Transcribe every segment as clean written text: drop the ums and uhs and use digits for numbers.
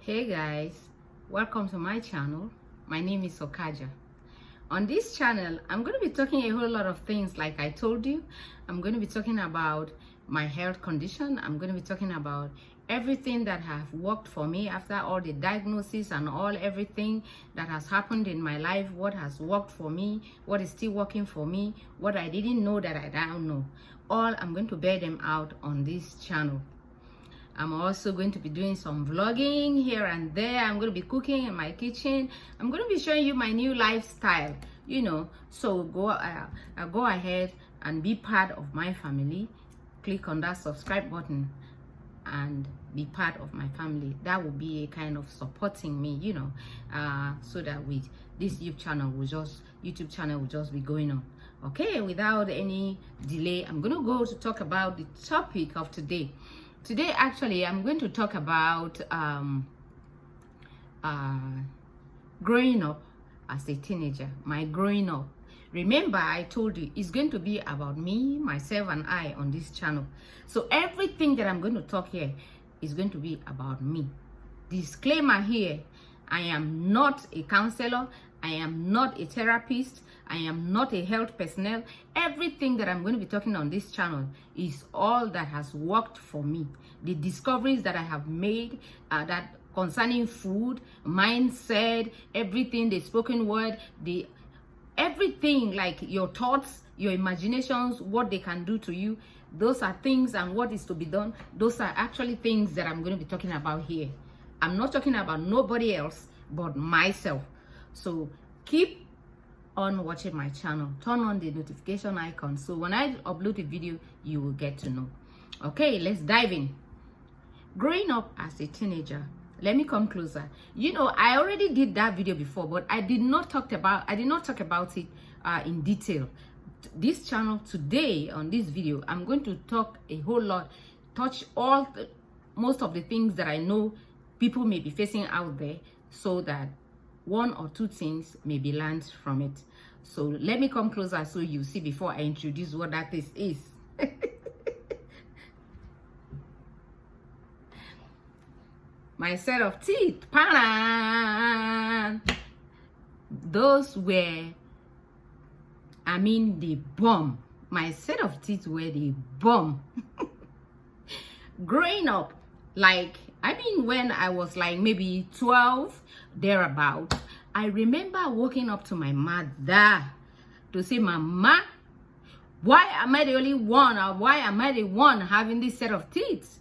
Hey guys, welcome to my channel. My name is OKAJA. On this channel, I'm going to be talking a whole lot of things like I told you. I'm going to be talking about my health condition. I'm going to be talking about everything that have worked for me after all the diagnosis and everything that has happened in my life, what has worked for me, what is still working for me, what I didn't know that I now know. All I'm going to bear them out on this channel. I'm also going to be doing some vlogging here and there. I'm going to be cooking in my kitchen. I'm going to be showing you my new lifestyle, so go ahead and be part of my family. Click on that subscribe button and be part of my family. That will be a kind of supporting me, so that with this YouTube channel will just be going on. Okay, without any delay, I'm going to go to talk about the topic of today. Today, actually, I'm going to talk about growing up as a teenager, my growing up. Remember, I told you it's going to be about me, myself, and I on this channel. So everything that I'm going to talk here is going to be about me. Disclaimer here, I am not a counselor. I am not a therapist. I am not a health personnel. Everything that I'm going to be talking on this channel is all that has worked for me. The discoveries that I have made that concerning food, mindset, everything, the spoken word, everything, like your thoughts, your imaginations, what they can do to you. Those are things, and what is to be done. Those are actually things that I'm going to be talking about here. I'm not talking about nobody else but myself. So keep on watching my channel. Turn on the notification icon so when I upload a video, you will get to know. Okay, let's dive in. Growing up as a teenager, let me come closer. I already did that video before, but I did not talk about it in detail. This channel today, on this video, I'm going to talk a whole lot, touch most of the things that I know people may be facing out there, so that one or two things may be learned from it. So let me come closer so you see before I introduce what that is. My set of teeth, those were, the bomb. My set of teeth were the bomb. Growing up, when I was maybe 12, thereabout, I remember walking up to my mother to say, Mama, why am I the only one, or why am I the one having this set of teeth?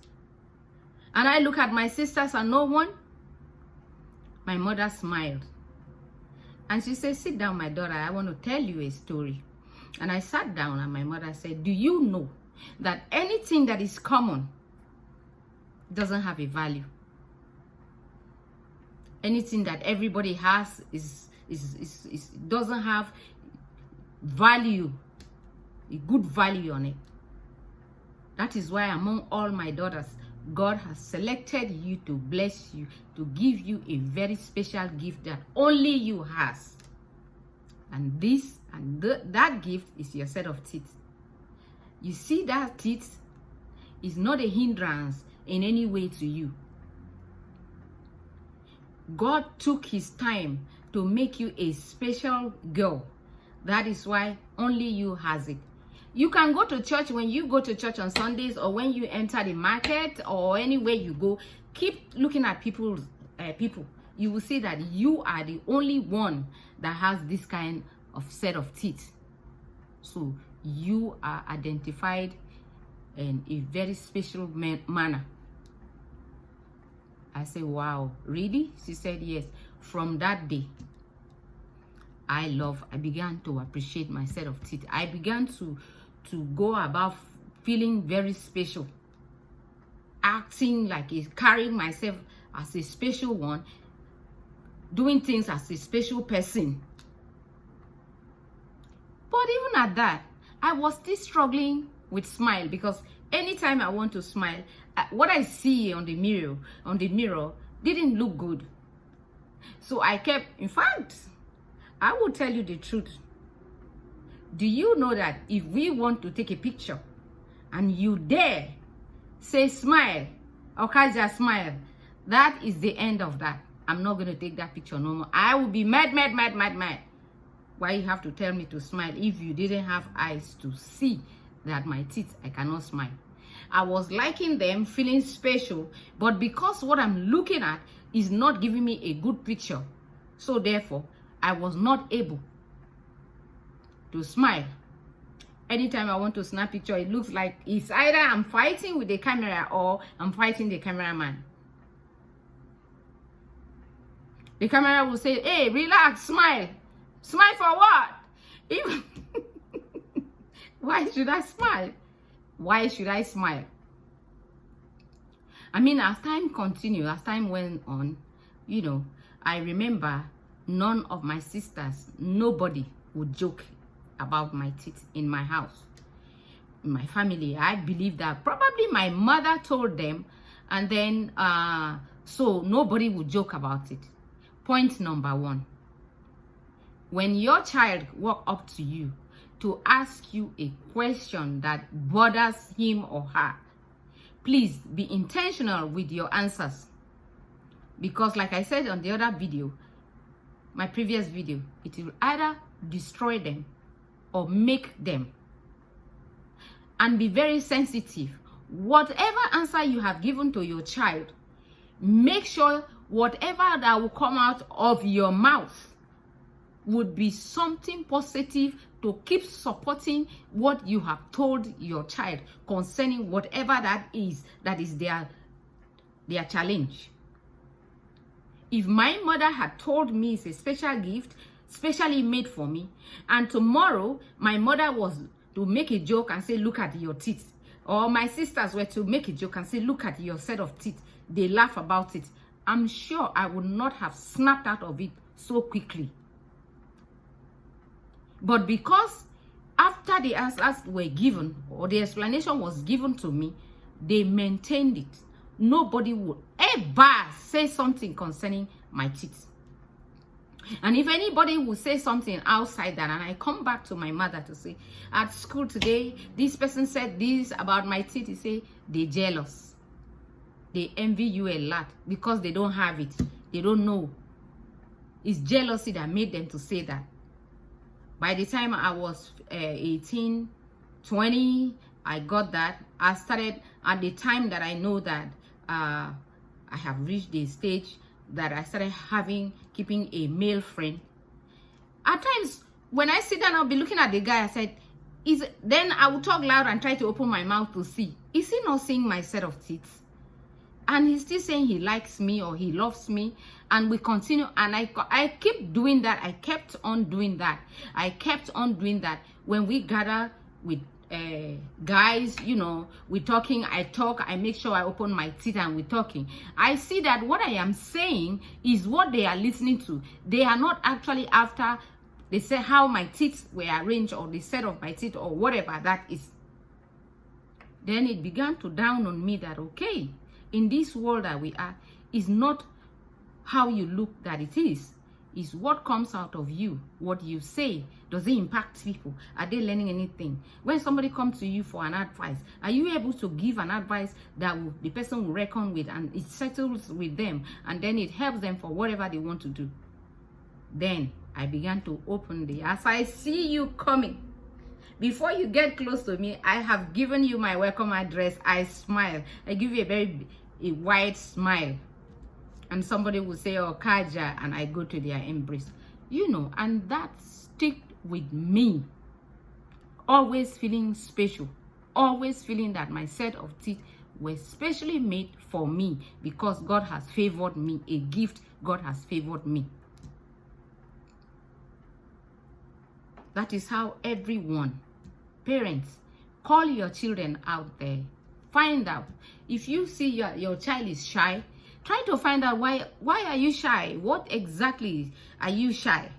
And I look at my sisters and no one. My mother smiled. And she said, sit down, my daughter, I want to tell you a story. And I sat down, and my mother said, do you know that anything that is common doesn't have a value? Anything that everybody has doesn't have value, a good value on it. That is why among all my daughters, God has selected you to bless you, to give you a very special gift that only you has. And that gift is your set of teeth. You see, that teeth is not a hindrance in any way to you. God took his time to make you a special girl. That is why only you has it. You can go to church. When you go to church on Sundays, or when you enter the market, or anywhere you go, keep looking at people. You will see that you are the only one that has this kind of set of teeth. So you are identified in a very special manner. I say, wow, really? She said, yes. From that day, I began to appreciate my set of teeth. I began to go about feeling very special, acting carrying myself as a special one, doing things as a special person. But even at that, I was still struggling with smile, because anytime I want to smile, what I see on the mirror didn't look good. So I kept, in fact, I will tell you the truth. Do you know that if we want to take a picture and you dare say smile, OKAJA'S smile, That is the end of that. I'm not going to take that picture no more. I will be mad. Why you have to tell me to smile if you didn't have eyes to see that my teeth, I cannot smile. I was liking them, feeling special, but because what I'm looking at is not giving me a good picture, so therefore I was not able to smile. Anytime I want to snap picture, it looks like it's either I'm fighting with the camera or I'm fighting the cameraman. The camera will say, hey, relax, smile. Smile for what? Even why should I smile? Why should I smile? I mean, as time continued, as time went on, you know, I remember none of my sisters, nobody would joke about my teeth in my house. In my family, I believe that probably my mother told them, and then so nobody would joke about it. Point number one. When your child walk up to you to ask you a question that bothers him or her, please be intentional with your answers. Because like I said on the other video, my previous video, it will either destroy them or make them. And be very sensitive. Whatever answer you have given to your child, make sure whatever that will come out of your mouth would be something positive to keep supporting what you have told your child concerning whatever that is their challenge. If my mother had told me it's a special gift, specially made for me, and tomorrow my mother was to make a joke and say, look at your teeth, or my sisters were to make a joke and say, look at your set of teeth, they laugh about it, I'm sure I would not have snapped out of it so quickly. But because after the answers were given, or the explanation was given to me, they maintained it. Nobody would ever say something concerning my teeth. And if anybody would say something outside that, and I come back to my mother to say, at school today, this person said this about my teeth, he say, they're jealous. They envy you a lot because they don't have it. They don't know. It's jealousy that made them to say that. By the time I was 18, 20, I got that. I started at the time that I know that I have reached the stage that I started keeping a male friend. At times, when I sit down, I'll be looking at the guy. I said, then I will talk loud and try to open my mouth to see. Is he not seeing my set of teeth? And he's still saying he likes me or he loves me. And we continue. And I keep doing that. I kept on doing that. I kept on doing that. When we gather with guys, you know, we're talking, I talk, I make sure I open my teeth and we're talking. I see that what I am saying is what they are listening to. They are not actually after, they say how my teeth were arranged or the set of my teeth or whatever that is. Then it began to dawn on me that, okay, in this world that we are, is not how you look that it is what comes out of you, what you say. Does it impact people? Are they learning anything? When somebody comes to you for an advice, are you able to give an advice that the person will reckon with and it settles with them and then it helps them for whatever they want to do? Then I began to open as I see you coming. Before you get close to me, I have given you my welcome address. I smile. I give you a wide smile. And somebody will say, OKAJA, and I go to their embrace. You know, and that stick with me. Always feeling special. Always feeling that my set of teeth were specially made for me because God has favored me. A gift God has favored me. That is how everyone, parents, call your children out there. Find out. If you see your child is shy, try to find out why are you shy? What exactly are you shy?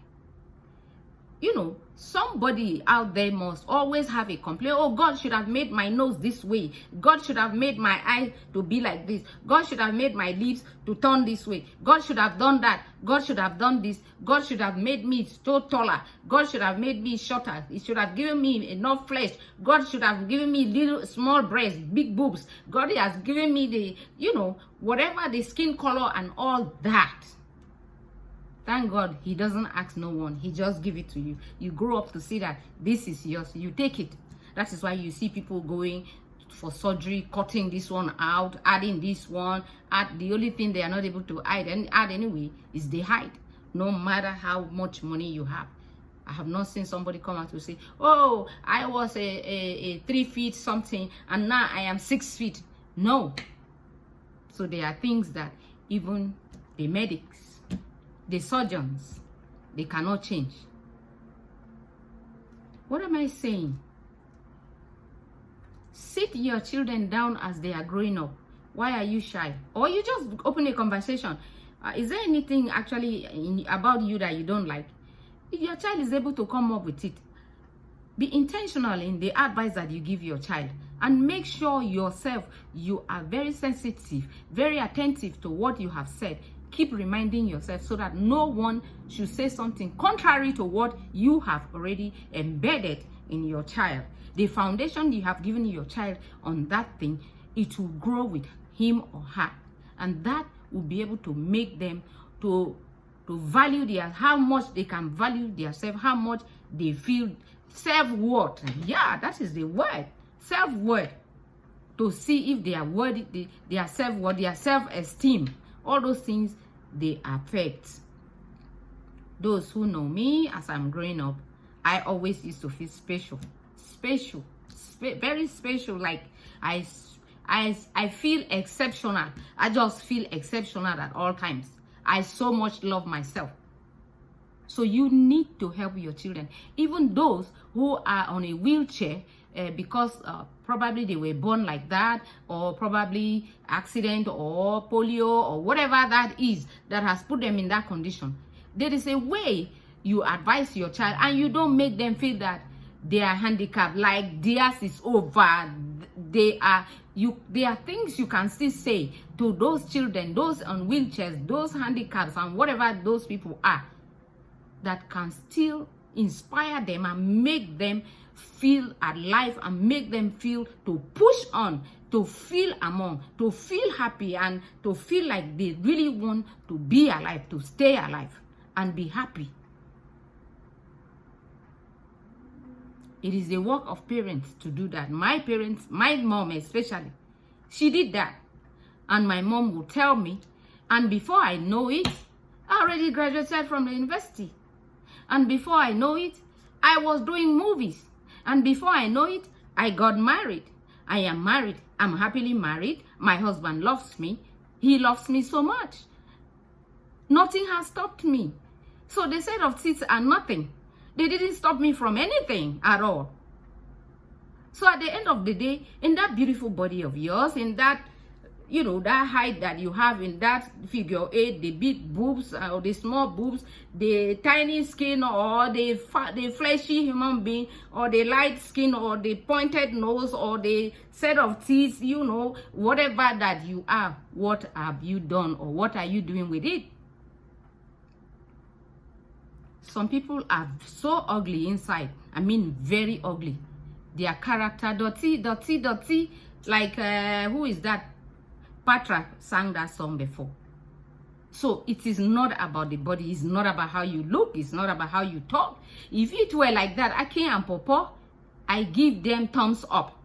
you know, somebody out there must always have a complaint. Oh, God should have made my nose this way. God should have made my eye to be like this. God should have made my lips to turn this way. God should have done that. God should have done this. God should have made me so taller. God should have made me shorter. He should have given me enough flesh. God should have given me little small breasts, big boobs. God has given me the, you know, whatever, the skin color and all that. Thank God he doesn't ask no one. He just give it to you. You grow up to see that this is yours. You take it. That is why you see people going for surgery, cutting this one out, adding this one. The only thing they are not able to add anyway is the height. No matter how much money you have. I have not seen somebody come out to say, oh, I was a 3 feet something and now I am 6 feet. No. So there are things that even the medics, the surgeons, they cannot change. What am I saying? Sit your children down as they are growing up. Why are you shy? Or you just open a conversation. Is there anything actually about you that you don't like? If your child is able to come up with it, be intentional in the advice that you give your child. And make sure yourself, you are very sensitive, very attentive to what you have said. Keep reminding yourself so that no one should say something contrary to what you have already embedded in your child. The foundation you have given your child on that thing, it will grow with him or her. And that will be able to make them to value how much they can value themselves, how much they feel self-worth. Yeah, that is the word. Self-worth. To see if they are worthy, their self-worth, their self-esteem. All those things, they affect. Those who know me as I'm growing up, I always used to feel special. Very special. Like I feel exceptional. I just feel exceptional at all times. I so much love myself. So you need to help your children, even those who are on a wheelchair, because probably they were born like that, or probably accident or polio or whatever that is that has put them in that condition. There is a way you advise your child and you don't make them feel that they are handicapped, like theirs is over. There are things you can still say to those children, those on wheelchairs, those handicaps and whatever those people are, that can still inspire them and make them feel alive and make them feel to push on, to feel among, to feel happy and to feel like they really want to be alive, to stay alive and be happy. It is the work of parents to do that. My parents, my mom especially, she did that. And my mom would tell me, and before I know it, I already graduated from the university. And before I know it, I was doing movies. And before I know it, I got married. I am married. I'm happily married. My husband loves me. He loves me so much. Nothing has stopped me. So the set of teeth are nothing. They didn't stop me from anything at all. So at the end of the day, in that beautiful body of yours, in that, you know, that height that you have, in that figure 8, the big boobs or the small boobs, the tiny skin or the fleshy human being, or the light skin or the pointed nose or the set of teeth, you know, whatever that you are, what have you done or what are you doing with it? Some people are so ugly inside. I mean, very ugly. Their character, dirty. Like, who is that? Patra sang that song before. So it is not about the body. It's not about how you look. It's not about how you talk. If it were like that, Ake and Popo, I give them thumbs up.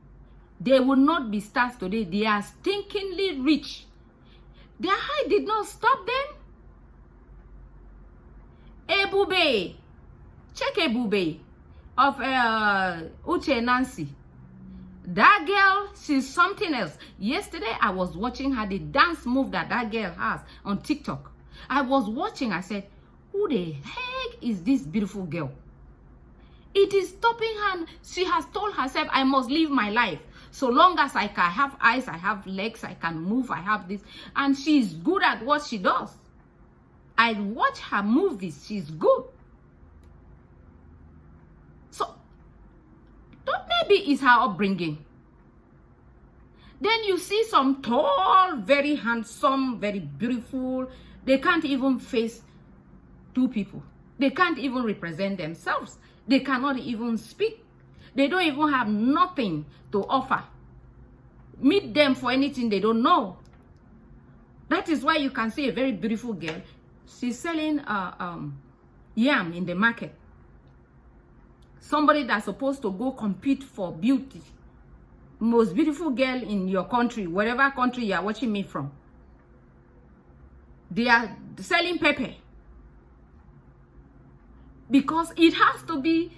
They will not be stars today. They are stinkingly rich. Their height did not stop them. Ebube, check Ebube of Uche Nancy. That girl, she's something else. Yesterday, I was watching her, the dance move that girl has on TikTok. I was watching, I said, who the heck is this beautiful girl? It is stopping her. She has told herself, I must live my life. So long as I can have eyes, I have legs, I can move, I have this. And she's good at what she does. I watch her movies. She's good. Maybe it's her upbringing. Then you see some tall, very handsome, very beautiful. They can't even face two people. They can't even represent themselves. They cannot even speak. They don't even have nothing to offer. Meet them for anything they don't know. That is why you can see a very beautiful girl. She's selling yam in the market. Somebody that's supposed to go compete for beauty. Most beautiful girl in your country, whatever country you are watching me from. They are selling pepper. Because it has to be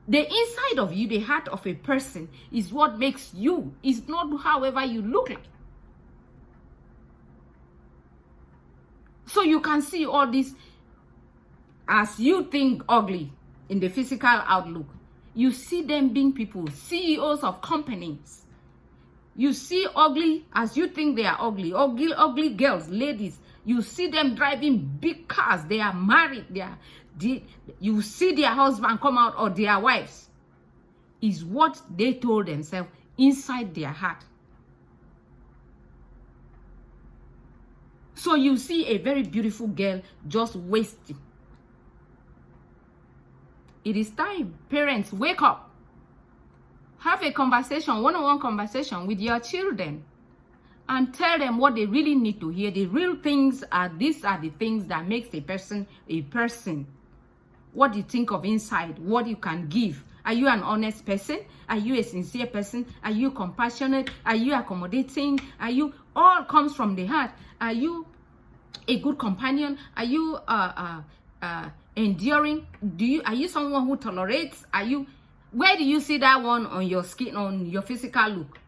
the inside of you, the heart of a person is what makes you. It's not however you look like. So you can see all this as you think ugly in the physical outlook. You see them being people, CEOs of companies. You see ugly as you think they are ugly. Ugly girls, ladies. You see them driving big cars. They are married. You see their husband come out or their wives. Is what they told themselves inside their heart. So you see a very beautiful girl just wasting. It is time. Parents, wake up. Have a conversation, one-on-one conversation with your children and tell them what they really need to hear. The real things are, these are the things that makes a person a person. What do you think of inside? What you can give? Are you an honest person? Are you a sincere person? Are you compassionate? Are you accommodating? Are you, all comes from the heart. Are you a good companion? Are you enduring? Are you someone who tolerates? Are you, where do you see that one on your skin, on your physical look?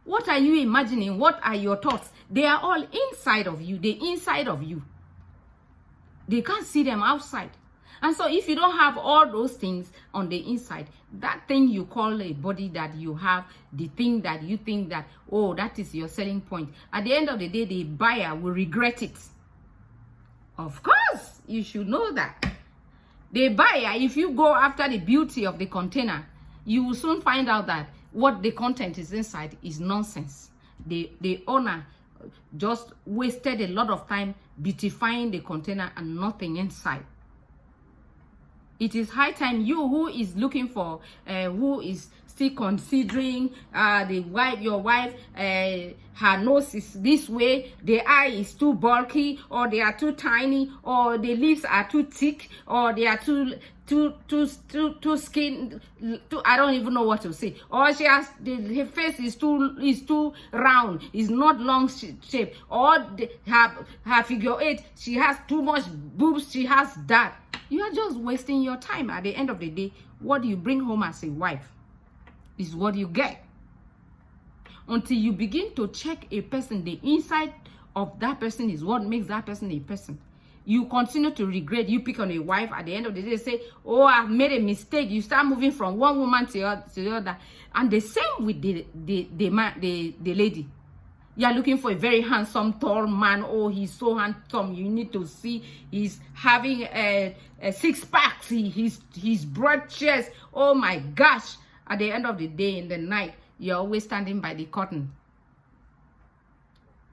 What are you imagining? What are your thoughts? They are all inside of you, the inside of you. They can't see them outside. And so if you don't have all those things on the inside, that thing you call a body that you have, the thing that you think that, oh, that is your selling point. At the end of the day, the buyer will regret it. Of course, you should know that. The buyer, if you go after the beauty of the container, you will soon find out that what the content is inside is nonsense. The owner just wasted a lot of time beautifying the container and nothing inside. It is high time you who is looking for, who is still considering your wife, her nose is this way, the eye is too bulky, or they are too tiny, or the lips are too thick, or they are too skin, I don't even know what to say. Or she has, her face is too round, is not long shape, or her figure eight, she has too much boobs, she has that. You are just wasting your time. At the end of the day, what you bring home as a wife is what you get. Until you begin to check a person, the inside of that person is what makes that person a person. You continue to regret. You pick on a wife. At the end of the day, say, oh, I've made a mistake. You start moving from one woman to the other. And the same with the lady. You are looking for a very handsome, tall man. Oh, he's so handsome. You need to see he's having a six-pack. His broad chest. Oh, my gosh. At the end of the day, in the night, you're always standing by the curtain.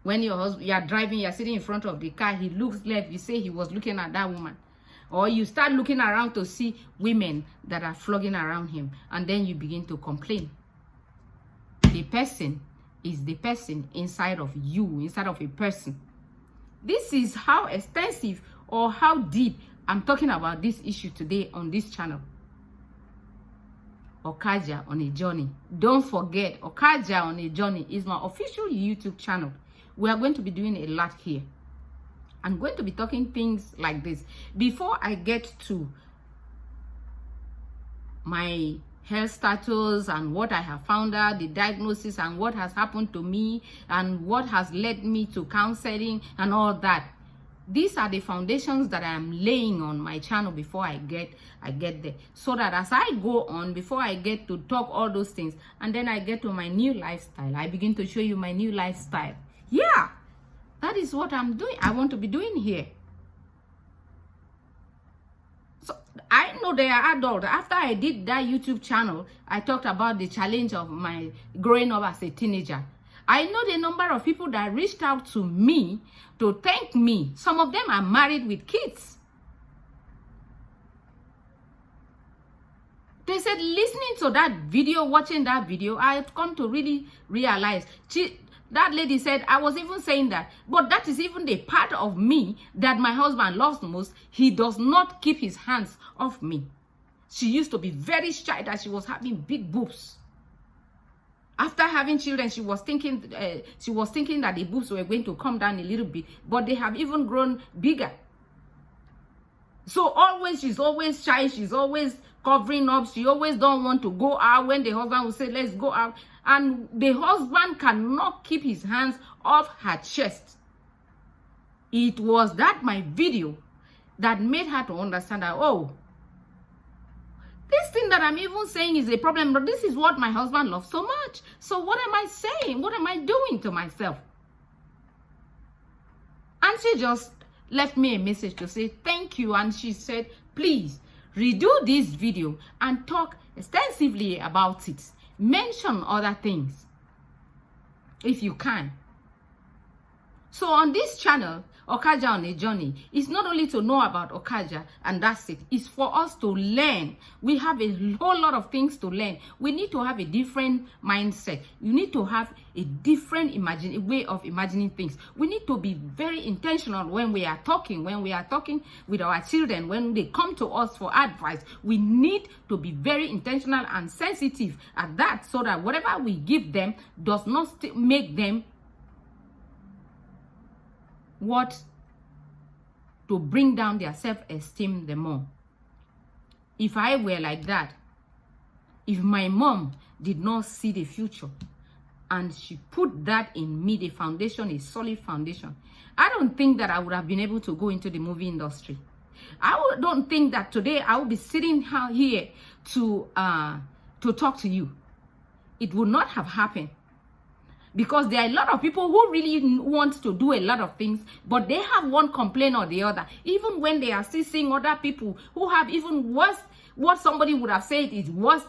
When you are driving, you're sitting in front of the car, he looks left, you say he was looking at that woman. Or you start looking around to see women that are flogging around him. And then you begin to complain. The person is the person inside of you, inside of a person. This is how extensive or how deep I'm talking about this issue today on this channel. OKAJA on a Journey. Don't forget, OKAJA on a Journey is my official YouTube channel. We are going to be doing a lot here. I'm going to be talking things like this. Before I get to my health status and what I have found out, the diagnosis and what has happened to me and what has led me to counseling and all that. These are the foundations that I am laying on my channel before I get there. So that as I go on, before I get to talk all those things, and then I get to my new lifestyle, I begin to show you my new lifestyle. Yeah, that is what I'm doing. I want to be doing here. So I know they are adult. After I did that YouTube channel, I talked about the challenge of my growing up as a teenager. I know the number of people that reached out to me to thank me. Some of them are married with kids. They said, listening to that video, watching that video, I have come to really realize. That lady said, I was even saying that, but that is even the part of me that my husband loves the most. He does not keep his hands off me. She used to be very shy that she was having big boobs. After having children, she was thinking that the boobs were going to come down a little bit, but they have even grown bigger. So she's always shy. She's always covering up. She always don't want to go out when the husband will say, let's go out. And the husband cannot keep his hands off her chest. It was that my video that made her to understand that, oh, this thing that I'm even saying is a problem, but this is what my husband loves so much. So what am I saying? What am I doing to myself? And she just left me a message to say thank you. And she said, please redo this video and talk extensively about it. Mention other things if you can. So on this channel, Okaja on a Journey, it's not only to know about Okaja and that's it. It's for us to learn. We have a whole lot of things to learn. We need to have a different mindset. You need to have a different way of imagining things. We need to be very intentional when we are talking with our children, when they come to us for advice. We need to be very intentional and sensitive at that, so that whatever we give them does not make them to bring down their self-esteem the more. If I were like that, if my mom did not see the future and she put that in me, the foundation, a solid foundation, I don't think that I would have been able to go into the movie industry. Don't think that today I will be sitting here to talk to you. It would not have happened. Because there are a lot of people who really want to do a lot of things, but they have one complaint or the other. Even when they are still seeing other people who have even worse, what somebody would have said is worse.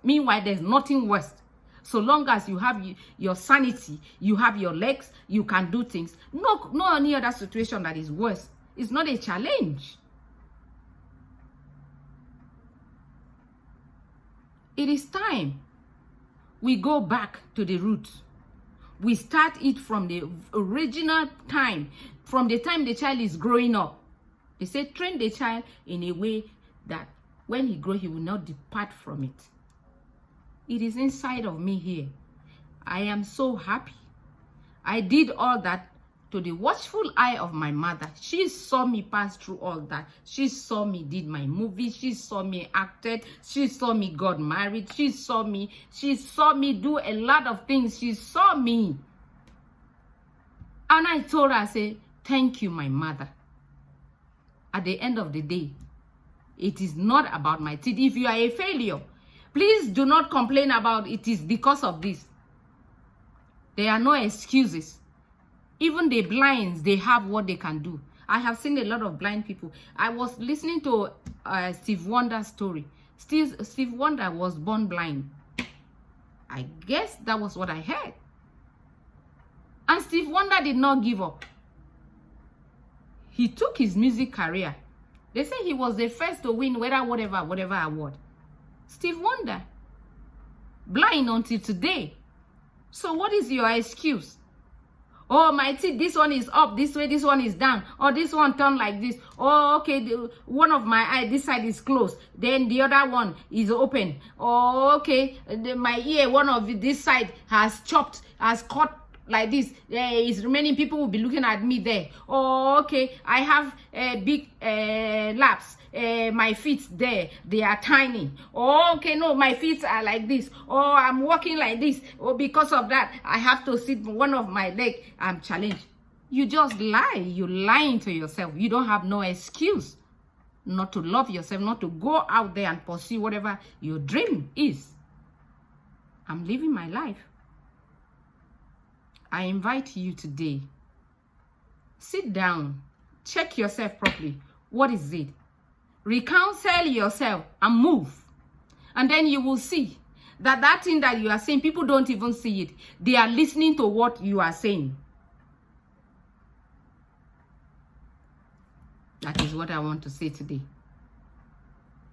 Meanwhile, there's nothing worse. So long as you have your sanity, you have your legs, you can do things. No any other situation that is worse. It's not a challenge. It is time we go back to the roots. We start it from the original time, from the time the child is growing up. They say train the child in a way that when he grows, he will not depart from it. It is inside of me here. I am so happy. I did all that to the watchful eye of my mother. She saw me pass through all that. She saw me did my movie. She saw me acted. She saw me got married. She saw me do a lot of things. She saw me. And I told her, I said, thank you, my mother. At the end of the day, it is not about my teeth. If you are a failure, please do not complain about it is because of this. There are no excuses. Even the blinds, they have what they can do. I have seen a lot of blind people. I was listening to Steve Wonder's story. Steve Wonder was born blind. I guess that was what I heard. And Steve Wonder did not give up. He took his music career. They say he was the first to win whatever award. Steve Wonder. Blind until today. So what is your excuse? Oh, my teeth, this one is up this way, this one is down. Or this one turned like this. Oh, okay, one of my eye, this side is closed. Then the other one is open. Oh, okay, my ear, one of this side has cut like this. There is remaining people will be looking at me there. Oh, okay, I have big laps. My feet there, they are tiny. Oh, okay, no, my feet are like this. Oh, I'm walking like this. Oh, because of that, I have to sit one of my leg. I'm challenged. You just lie. You're lying to yourself. You don't have no excuse not to love yourself, not to go out there and pursue whatever your dream is. I'm living my life. I invite you today. Sit down. Check yourself properly. What is it? Recounsel yourself and move. And then you will see that that thing that you are saying, people don't even see it. They are listening to what you are saying. That is what I want to say today.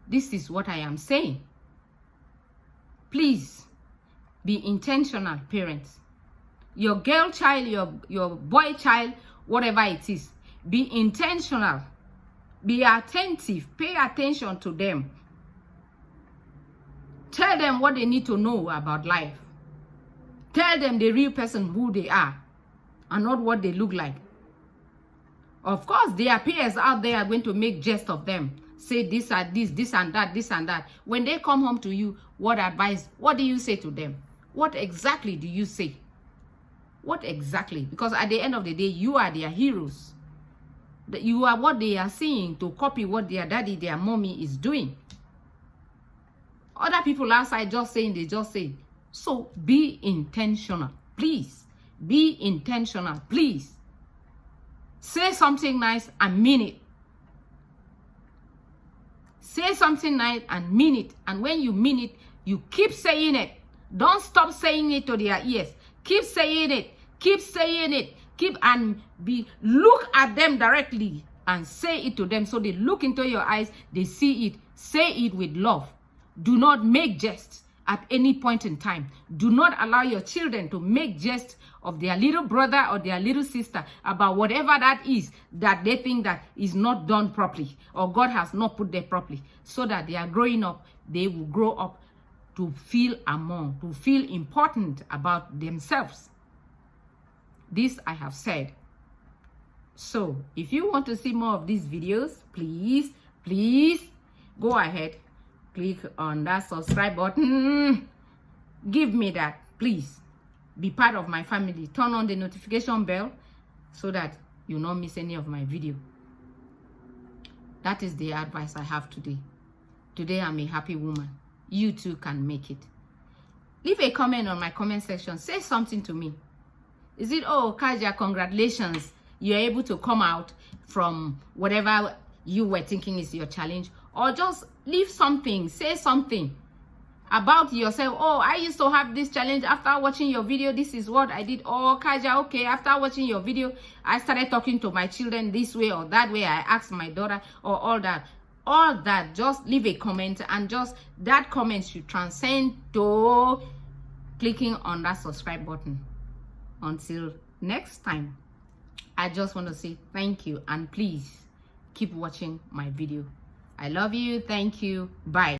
This is what I am saying. Please be intentional, parents. Your girl child, your boy child, whatever it is, be intentional. Be attentive. Pay attention to them. Tell them what they need to know about life. Tell them the real person who they are and not what they look like. Of course, their peers out there are going to make jest of them. Say this and this and that, this and that. When they come home to you, what advice, what do you say to them? What exactly do you say? What exactly? Because at the end of the day, you are their heroes. You are what they are seeing to copy what their daddy, their mommy is doing. Other people outside just saying, they just say. So be intentional, please. Be intentional, please. Say something nice and mean it. Say something nice and mean it. And when you mean it, you keep saying it. Don't stop saying it to their ears. Keep saying it. Keep saying it. Look at them directly and say it to them. So they look into your eyes, they see it. Say it with love. Do not make jests at any point in time. Do not allow your children to make jests of their little brother or their little sister about whatever that is that they think that is not done properly or God has not put there properly. So that they are growing up, they will grow up to feel among, to feel important about themselves. This I have said. So if you want to see more of these videos, please go ahead. Click on that subscribe button. Give me that, please. Be part of my family. Turn on the notification bell so that you not miss any of my video. That is the advice I have today. Today I'm a happy woman. You too can make it. Leave a comment on my comment section. Say something to me. Is it, oh, Kaja, congratulations. You're able to come out from whatever you were thinking is your challenge. Or just leave something, say something about yourself. Oh, I used to have this challenge. After watching your video, this is what I did. Oh, Kaja, okay, after watching your video, I started talking to my children this way or that way. I asked my daughter or all that. All that, just leave a comment, and just that comment should transcend to clicking on that subscribe button. Until next time, I just want to say thank you, and please keep watching my video. I love you. Thank you. Bye.